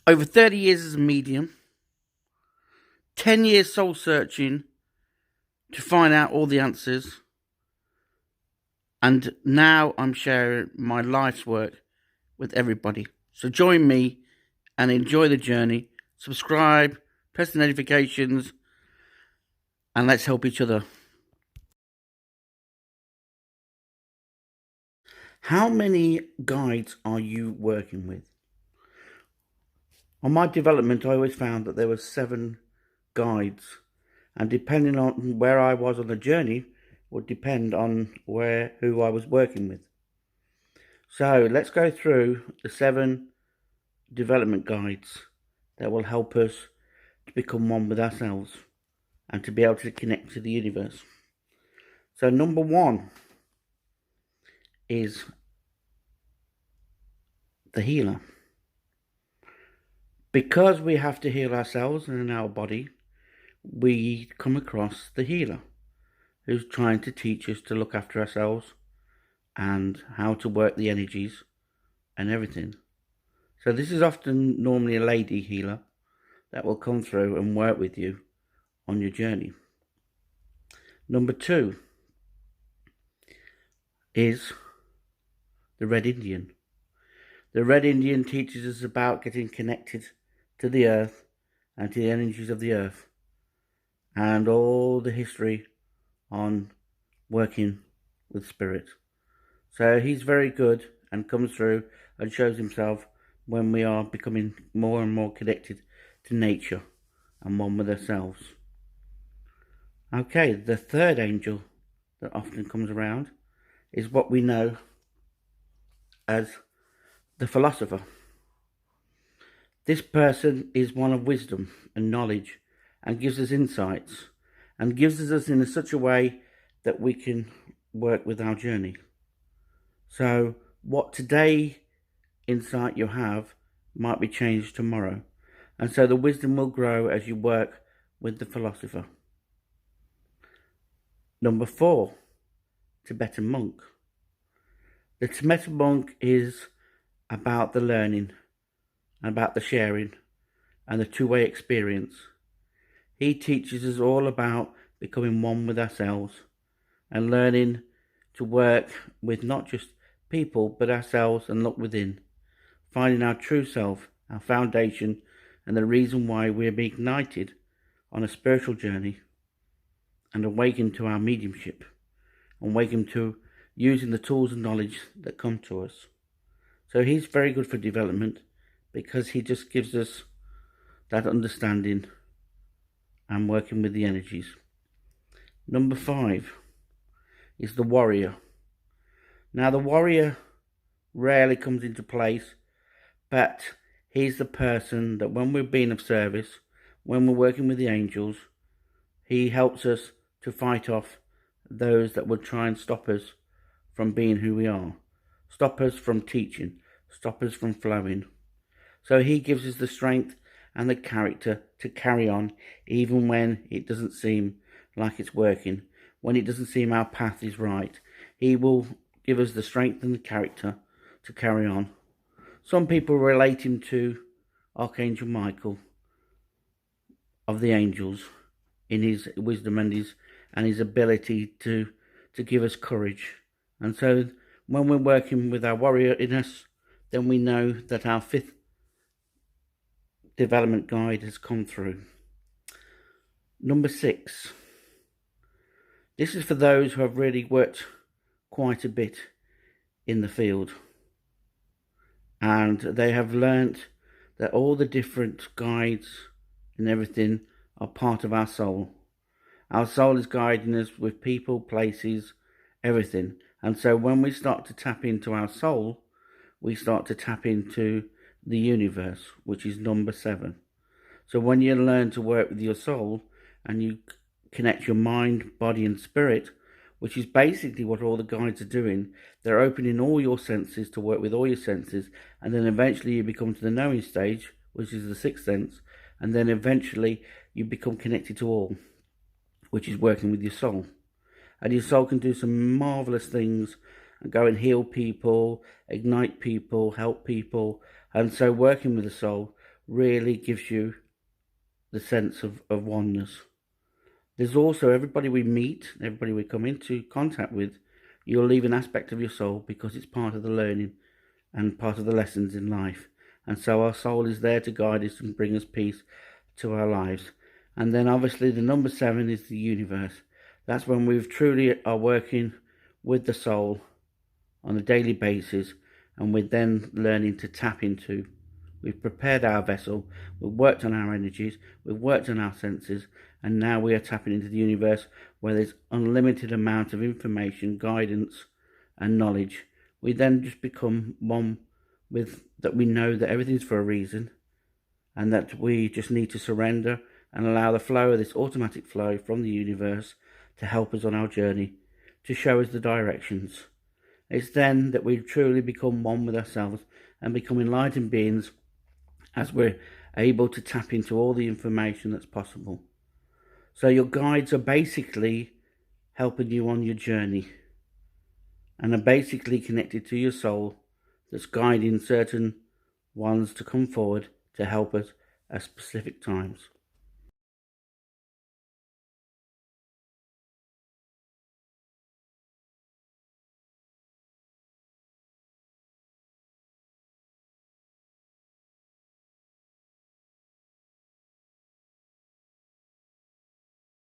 Over 30 years as a medium, 10 years soul searching to find out all the answers, and now I'm sharing my life's work with everybody. So join me and enjoy the journey. Subscribe, press the notifications, and let's help each other. How many guides are you working with? On my development, I always found that there were 7 guides, and depending on where I was on the journey would depend on who I was working with. So let's go through the 7 development guides that will help us to become one with ourselves and to be able to connect to the universe. So number 1 is the healer. Because we have to heal ourselves and our body, we come across the healer who's trying to teach us to look after ourselves and how to work the energies and everything. So this is often normally a lady healer that will come through and work with you on your journey. Number 2 is the Red Indian. The Red Indian teaches us about getting connected to the earth and to the energies of the earth and all the history on working with spirit. So he's very good and comes through and shows himself when we are becoming more and more connected to nature and one with ourselves. Okay, the third angel that often comes around is what we know as the philosopher. This person is one of wisdom and knowledge and gives us insights and gives us in such a way that we can work with our journey. So what today insight you have might be changed tomorrow, and so the wisdom will grow as you work with the philosopher. Number 4, Tibetan monk. The Tibetan monk is about the learning, about the sharing, and the two-way experience. He teaches us all about becoming one with ourselves and learning to work with not just people but ourselves and look within, finding our true self, our foundation, and the reason why we're being ignited on a spiritual journey and awaken to our mediumship, and awaken to using the tools and knowledge that come to us. So he's very good for development because he just gives us that understanding and working with the energies. Number 5 is the warrior. Now the warrior rarely comes into place, but he's the person that when we're being of service, when we're working with the angels, he helps us to fight off those that would try and stop us from being who we are, stop us from teaching, stop us from flowing. So he gives us the strength and the character to carry on even when it doesn't seem like it's working, when it doesn't seem our path is right. He will give us the strength and the character to carry on. Some people relate him to Archangel Michael of the angels in his wisdom and his ability to give us courage. And so when we're working with our warrior in us, then we know that our 5th development guide has come through. Number 6. This is for those who have really worked quite a bit in the field, and they have learnt that all the different guides and everything are part of our soul. Our soul is guiding us with people, places, everything. And so when we start to tap into our soul, we start to tap into the universe, which is number 7. So when you learn to work with your soul and you connect your mind, body and spirit, which is basically what all the guides are doing, they're opening all your senses to work with all your senses, and then eventually you become to the knowing stage, which is the 6th sense, and then eventually you become connected to all, which is working with your soul. And your soul can do some marvelous things and go and heal people, ignite people, help people. And so working with the soul really gives you the sense of oneness. There's also everybody we meet, everybody we come into contact with, you'll leave an aspect of your soul because it's part of the learning and part of the lessons in life. And so our soul is there to guide us and bring us peace to our lives. And then obviously the number 7 is the universe. That's when we truly are working with the soul on a daily basis, and we're then learning to tap into. We've prepared our vessel, we've worked on our energies, we've worked on our senses, and now we are tapping into the universe where there's unlimited amount of information, guidance and knowledge. We then just become one with that. We know that everything's for a reason, and that we just need to surrender and allow the flow of this automatic flow from the universe to help us on our journey, to show us the directions. It's then that we truly become one with ourselves and become enlightened beings as we're able to tap into all the information that's possible. So your guides are basically helping you on your journey and are basically connected to your soul that's guiding certain ones to come forward to help us at specific times.